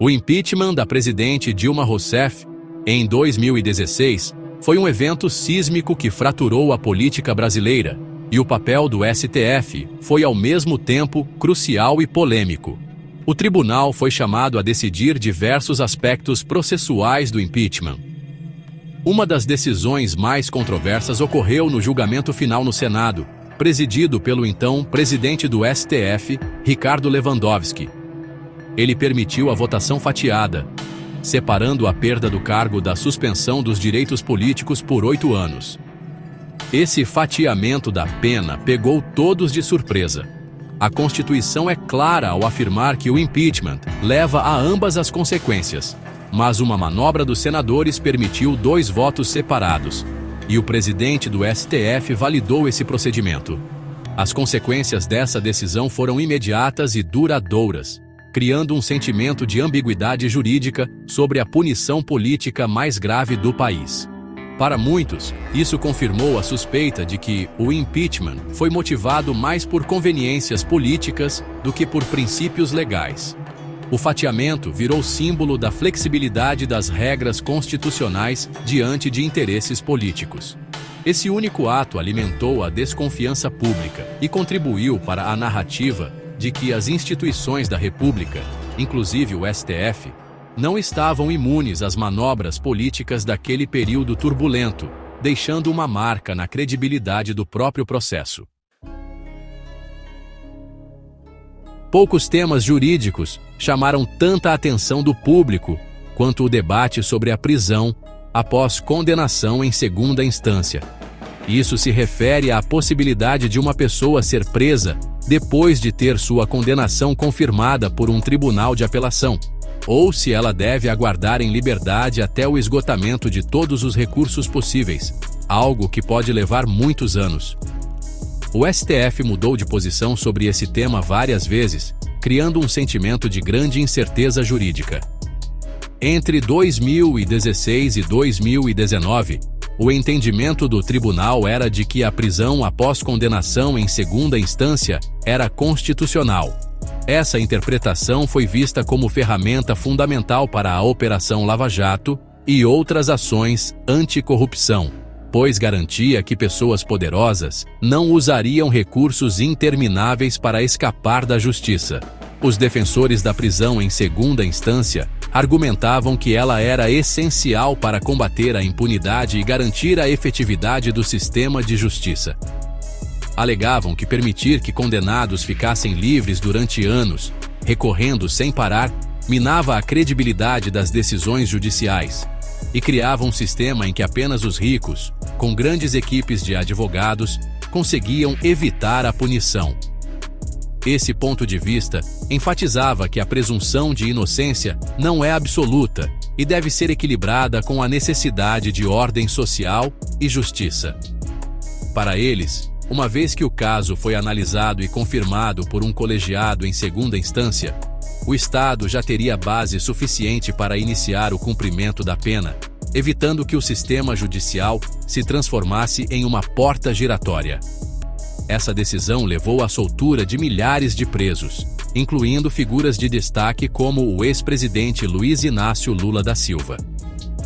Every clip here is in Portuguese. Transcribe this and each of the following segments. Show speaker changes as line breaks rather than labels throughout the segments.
O impeachment da presidente Dilma Rousseff, em 2016, foi um evento sísmico que fraturou a política brasileira, e o papel do STF foi ao mesmo tempo crucial e polêmico. O tribunal foi chamado a decidir diversos aspectos processuais do impeachment. Uma das decisões mais controversas ocorreu no julgamento final no Senado, presidido pelo então presidente do STF, Ricardo Lewandowski. Ele permitiu a votação fatiada, separando a perda do cargo da suspensão dos direitos políticos por 8 anos. Esse fatiamento da pena pegou todos de surpresa. A Constituição é clara ao afirmar que o impeachment leva a ambas as consequências, mas uma manobra dos senadores permitiu 2 votos separados, e o presidente do STF validou esse procedimento. As consequências dessa decisão foram imediatas e duradouras, criando um sentimento de ambiguidade jurídica sobre a punição política mais grave do país. Para muitos, isso confirmou a suspeita de que o impeachment foi motivado mais por conveniências políticas do que por princípios legais. O fatiamento virou símbolo da flexibilidade das regras constitucionais diante de interesses políticos. Esse único ato alimentou a desconfiança pública e contribuiu para a narrativa de que as instituições da República, inclusive o STF, não estavam imunes às manobras políticas daquele período turbulento, deixando uma marca na credibilidade do próprio processo. Poucos temas jurídicos chamaram tanta atenção do público quanto o debate sobre a prisão após condenação em segunda instância. Isso se refere à possibilidade de uma pessoa ser presa depois de ter sua condenação confirmada por um tribunal de apelação, ou se ela deve aguardar em liberdade até o esgotamento de todos os recursos possíveis, algo que pode levar muitos anos. O STF mudou de posição sobre esse tema várias vezes, criando um sentimento de grande incerteza jurídica. Entre 2016 e 2019, o entendimento do tribunal era de que a prisão após condenação em segunda instância era constitucional. Essa interpretação foi vista como ferramenta fundamental para a Operação Lava Jato e outras ações anticorrupção, pois garantia que pessoas poderosas não usariam recursos intermináveis para escapar da justiça. Os defensores da prisão em segunda instância argumentavam que ela era essencial para combater a impunidade e garantir a efetividade do sistema de justiça. Alegavam que permitir que condenados ficassem livres durante anos, recorrendo sem parar, minava a credibilidade das decisões judiciais e criava um sistema em que apenas os ricos, com grandes equipes de advogados, conseguiam evitar a punição. Esse ponto de vista enfatizava que a presunção de inocência não é absoluta e deve ser equilibrada com a necessidade de ordem social e justiça. Para eles, uma vez que o caso foi analisado e confirmado por um colegiado em segunda instância, o Estado já teria base suficiente para iniciar o cumprimento da pena, evitando que o sistema judicial se transformasse em uma porta giratória. Essa decisão levou à soltura de milhares de presos, incluindo figuras de destaque como o ex-presidente Luiz Inácio Lula da Silva.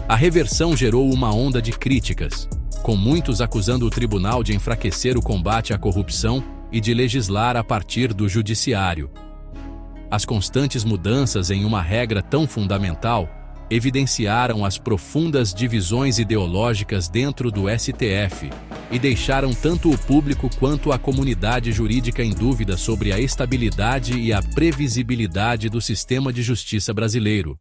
A reversão gerou uma onda de críticas, com muitos acusando o tribunal de enfraquecer o combate à corrupção e de legislar a partir do judiciário. As constantes mudanças em uma regra tão fundamental evidenciaram as profundas divisões ideológicas dentro do STF e deixaram tanto o público quanto a comunidade jurídica em dúvida sobre a estabilidade e a previsibilidade do sistema de justiça brasileiro.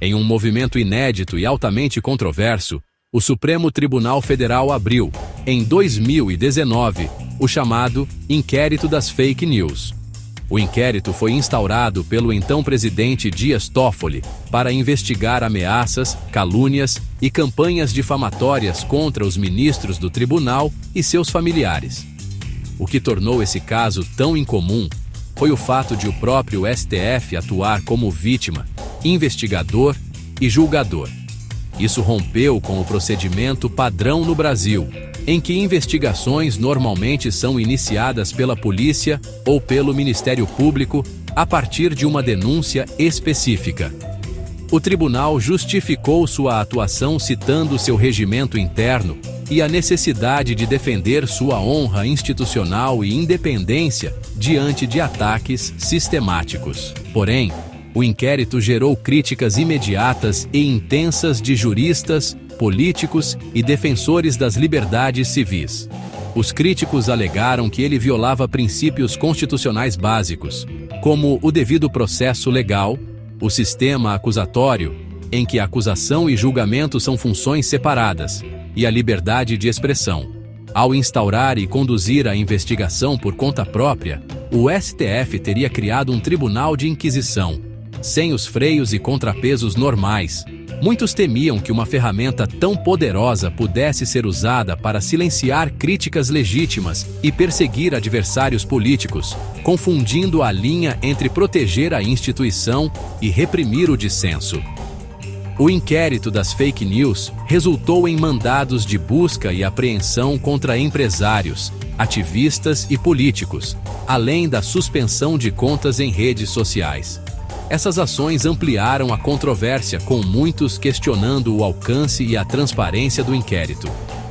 Em um movimento inédito e altamente controverso, o Supremo Tribunal Federal abriu, em 2019, o chamado Inquérito das Fake News. O inquérito foi instaurado pelo então presidente Dias Toffoli para investigar ameaças, calúnias e campanhas difamatórias contra os ministros do tribunal e seus familiares. O que tornou esse caso tão incomum foi o fato de o próprio STF atuar como vítima, investigador e julgador. Isso rompeu com o procedimento padrão no Brasil, em que investigações normalmente são iniciadas pela polícia ou pelo Ministério Público a partir de uma denúncia específica. O tribunal justificou sua atuação citando seu regimento interno e a necessidade de defender sua honra institucional e independência diante de ataques sistemáticos. Porém, o inquérito gerou críticas imediatas e intensas de juristas, políticos e defensores das liberdades civis. Os críticos alegaram que ele violava princípios constitucionais básicos, como o devido processo legal, o sistema acusatório, em que acusação e julgamento são funções separadas, e a liberdade de expressão. Ao instaurar e conduzir a investigação por conta própria, o STF teria criado um tribunal de inquisição, sem os freios e contrapesos normais. Muitos temiam que uma ferramenta tão poderosa pudesse ser usada para silenciar críticas legítimas e perseguir adversários políticos, confundindo a linha entre proteger a instituição e reprimir o dissenso. O inquérito das fake news resultou em mandados de busca e apreensão contra empresários, ativistas e políticos, além da suspensão de contas em redes sociais. Essas ações ampliaram a controvérsia, com muitos questionando o alcance e a transparência do inquérito.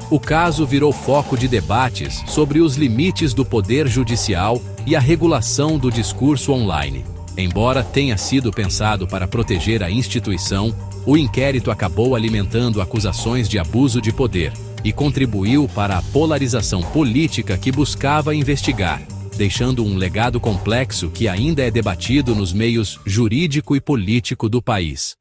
O caso virou foco de debates sobre os limites do poder judicial e a regulação do discurso online. Embora tenha sido pensado para proteger a instituição, o inquérito acabou alimentando acusações de abuso de poder e contribuiu para a polarização política que buscava investigar, deixando um legado complexo que ainda é debatido nos meios jurídico e político do país.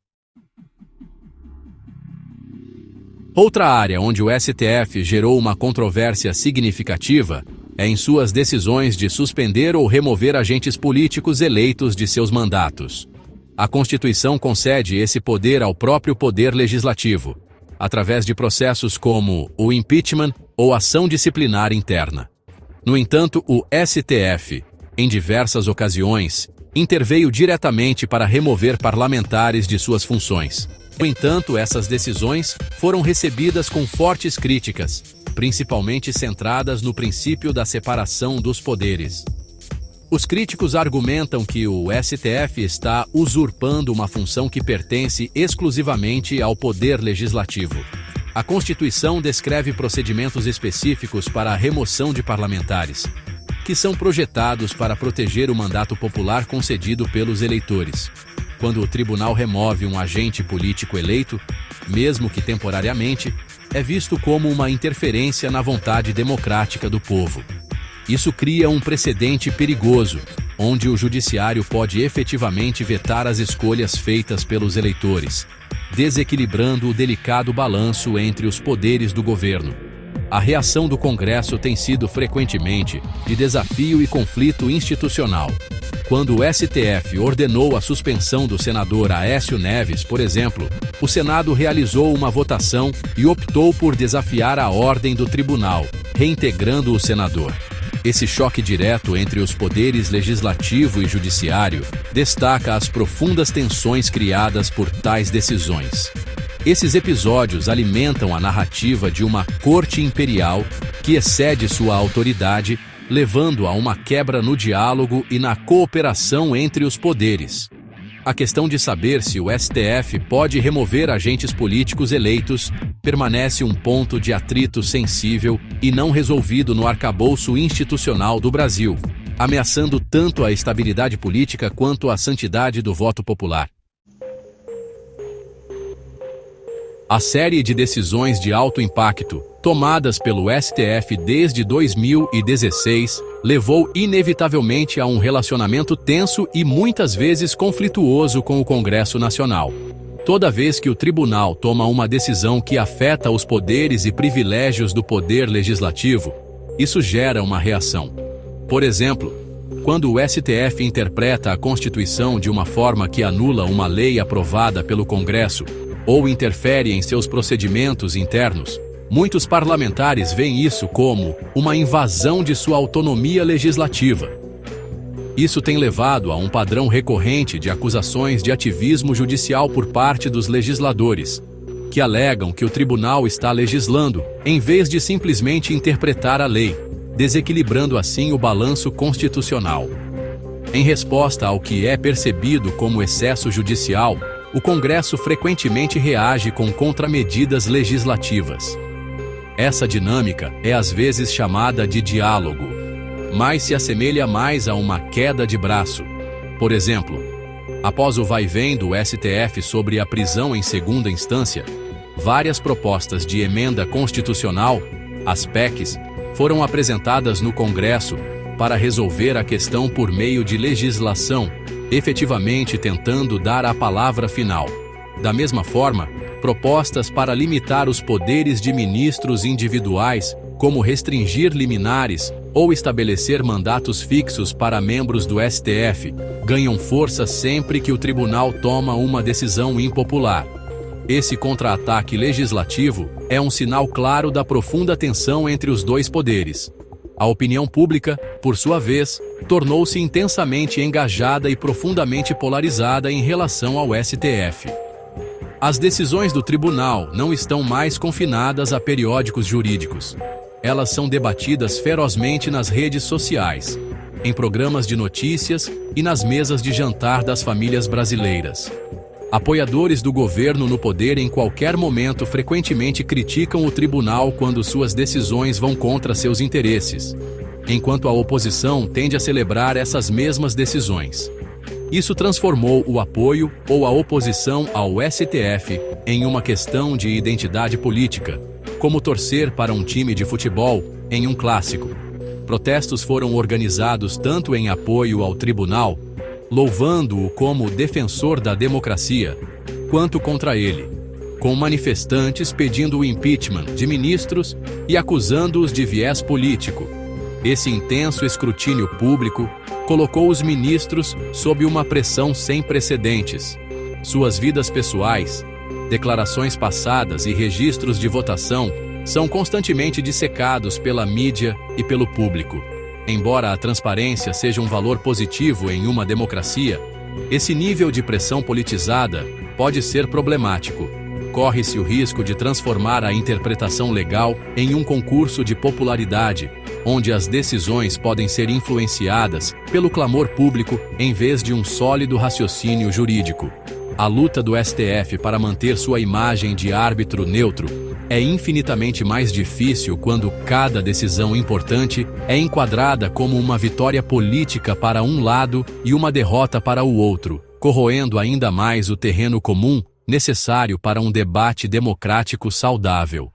Outra área onde o STF gerou uma controvérsia significativa é em suas decisões de suspender ou remover agentes políticos eleitos de seus mandatos. A Constituição concede esse poder ao próprio Poder Legislativo, através de processos como o impeachment ou ação disciplinar interna. No entanto, o STF, em diversas ocasiões, interveio diretamente para remover parlamentares de suas funções. No entanto, essas decisões foram recebidas com fortes críticas, principalmente centradas no princípio da separação dos poderes. Os críticos argumentam que o STF está usurpando uma função que pertence exclusivamente ao Poder Legislativo. A Constituição descreve procedimentos específicos para a remoção de parlamentares, que são projetados para proteger o mandato popular concedido pelos eleitores. Quando o tribunal remove um agente político eleito, mesmo que temporariamente, é visto como uma interferência na vontade democrática do povo. Isso cria um precedente perigoso, onde o judiciário pode efetivamente vetar as escolhas feitas pelos eleitores, desequilibrando o delicado balanço entre os poderes do governo. A reação do Congresso tem sido frequentemente de desafio e conflito institucional. Quando o STF ordenou a suspensão do senador Aécio Neves, por exemplo, o Senado realizou uma votação e optou por desafiar a ordem do tribunal, reintegrando o senador. Esse choque direto entre os poderes legislativo e judiciário destaca as profundas tensões criadas por tais decisões. Esses episódios alimentam a narrativa de uma corte imperial que excede sua autoridade, levando a uma quebra no diálogo e na cooperação entre os poderes. A questão de saber se o STF pode remover agentes políticos eleitos permanece um ponto de atrito sensível e não resolvido no arcabouço institucional do Brasil, ameaçando tanto a estabilidade política quanto a santidade do voto popular. A série de decisões de alto impacto, tomadas pelo STF desde 2016, levou inevitavelmente a um relacionamento tenso e muitas vezes conflituoso com o Congresso Nacional. Toda vez que o tribunal toma uma decisão que afeta os poderes e privilégios do poder legislativo, isso gera uma reação. Por exemplo, quando o STF interpreta a Constituição de uma forma que anula uma lei aprovada pelo Congresso ou interfere em seus procedimentos internos, muitos parlamentares veem isso como uma invasão de sua autonomia legislativa. Isso tem levado a um padrão recorrente de acusações de ativismo judicial por parte dos legisladores, que alegam que o tribunal está legislando, em vez de simplesmente interpretar a lei, desequilibrando assim o balanço constitucional. Em resposta ao que é percebido como excesso judicial, o Congresso frequentemente reage com contramedidas legislativas. Essa dinâmica é às vezes chamada de diálogo, mas se assemelha mais a uma queda de braço. Por exemplo, após o vai-vem do STF sobre a prisão em segunda instância, várias propostas de emenda constitucional, as PECs, foram apresentadas no Congresso para resolver a questão por meio de legislação, efetivamente tentando dar a palavra final. Da mesma forma, propostas para limitar os poderes de ministros individuais, como restringir liminares ou estabelecer mandatos fixos para membros do STF, ganham força sempre que o tribunal toma uma decisão impopular. Esse contra-ataque legislativo é um sinal claro da profunda tensão entre os dois poderes. A opinião pública, por sua vez, tornou-se intensamente engajada e profundamente polarizada em relação ao STF. As decisões do tribunal não estão mais confinadas a periódicos jurídicos. Elas são debatidas ferozmente nas redes sociais, em programas de notícias e nas mesas de jantar das famílias brasileiras. Apoiadores do governo no poder em qualquer momento frequentemente criticam o tribunal quando suas decisões vão contra seus interesses, enquanto a oposição tende a celebrar essas mesmas decisões. Isso transformou o apoio ou a oposição ao STF em uma questão de identidade política, como torcer para um time de futebol em um clássico. Protestos foram organizados tanto em apoio ao tribunal, louvando-o como defensor da democracia, quanto contra ele, com manifestantes pedindo o impeachment de ministros e acusando-os de viés político. Esse intenso escrutínio público colocou os ministros sob uma pressão sem precedentes. Suas vidas pessoais, declarações passadas e registros de votação são constantemente dissecados pela mídia e pelo público. Embora a transparência seja um valor positivo em uma democracia, esse nível de pressão politizada pode ser problemático. Corre-se o risco de transformar a interpretação legal em um concurso de popularidade, onde as decisões podem ser influenciadas pelo clamor público em vez de um sólido raciocínio jurídico. A luta do STF para manter sua imagem de árbitro neutro é infinitamente mais difícil quando cada decisão importante é enquadrada como uma vitória política para um lado e uma derrota para o outro, corroendo ainda mais o terreno comum necessário para um debate democrático saudável.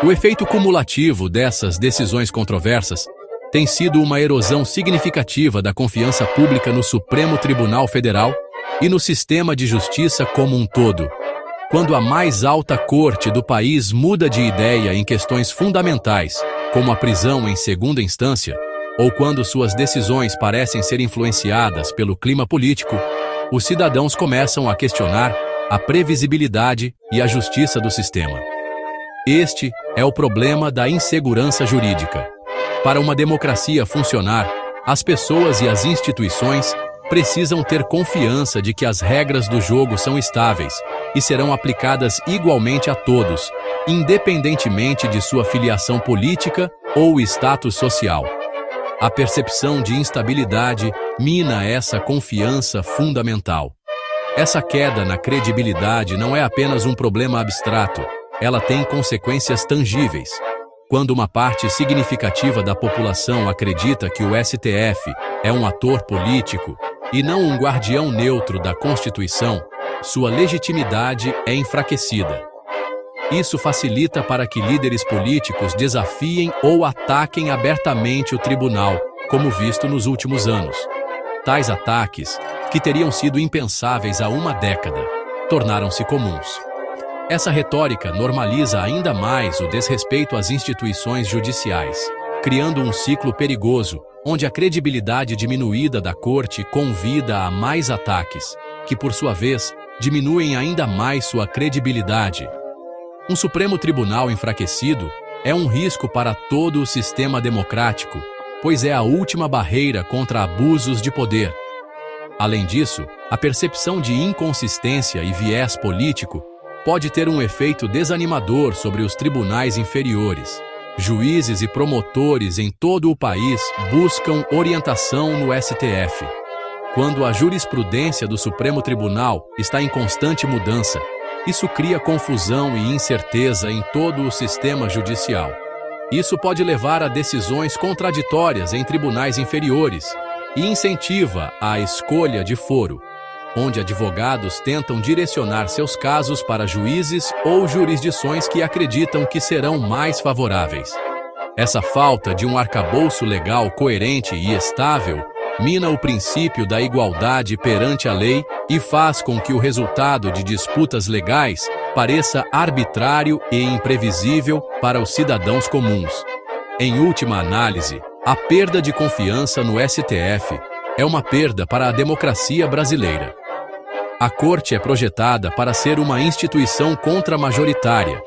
O efeito cumulativo dessas decisões controversas tem sido uma erosão significativa da confiança pública no Supremo Tribunal Federal e no sistema de justiça como um todo. Quando a mais alta corte do país muda de ideia em questões fundamentais, como a prisão em segunda instância, ou quando suas decisões parecem ser influenciadas pelo clima político, os cidadãos começam a questionar a previsibilidade e a justiça do sistema. Este é o problema da insegurança jurídica. Para uma democracia funcionar, as pessoas e as instituições precisam ter confiança de que as regras do jogo são estáveis e serão aplicadas igualmente a todos, independentemente de sua filiação política ou status social. A percepção de instabilidade mina essa confiança fundamental. Essa queda na credibilidade não é apenas um problema abstrato, ela tem consequências tangíveis. Quando uma parte significativa da população acredita que o STF é um ator político e não um guardião neutro da Constituição, sua legitimidade é enfraquecida. Isso facilita para que líderes políticos desafiem ou ataquem abertamente o tribunal, como visto nos últimos anos. Tais ataques, que teriam sido impensáveis há uma década, tornaram-se comuns. Essa retórica normaliza ainda mais o desrespeito às instituições judiciais, criando um ciclo perigoso, onde a credibilidade diminuída da corte convida a mais ataques, que por sua vez diminuem ainda mais sua credibilidade. Um Supremo Tribunal enfraquecido é um risco para todo o sistema democrático, pois é a última barreira contra abusos de poder. Além disso, a percepção de inconsistência e viés político pode ter um efeito desanimador sobre os tribunais inferiores. Juízes e promotores em todo o país buscam orientação no STF. Quando a jurisprudência do Supremo Tribunal está em constante mudança, isso cria confusão e incerteza em todo o sistema judicial. Isso pode levar a decisões contraditórias em tribunais inferiores e incentiva a escolha de foro, onde advogados tentam direcionar seus casos para juízes ou jurisdições que acreditam que serão mais favoráveis. Essa falta de um arcabouço legal coerente e estável mina o princípio da igualdade perante a lei e faz com que o resultado de disputas legais pareça arbitrário e imprevisível para os cidadãos comuns. Em última análise, a perda de confiança no STF é uma perda para a democracia brasileira. A Corte é projetada para ser uma instituição contramajoritária,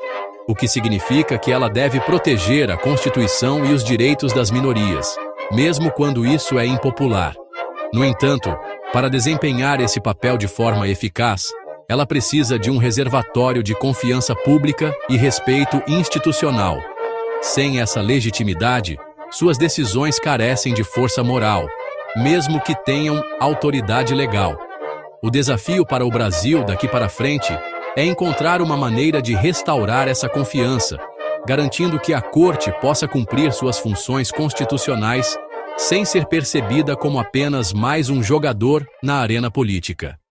o que significa que ela deve proteger a Constituição e os direitos das minorias, mesmo quando isso é impopular. No entanto, para desempenhar esse papel de forma eficaz, ela precisa de um reservatório de confiança pública e respeito institucional. Sem essa legitimidade, suas decisões carecem de força moral, mesmo que tenham autoridade legal. O desafio para o Brasil daqui para frente é encontrar uma maneira de restaurar essa confiança, garantindo que a Corte possa cumprir suas funções constitucionais sem ser percebida como apenas mais um jogador na arena política.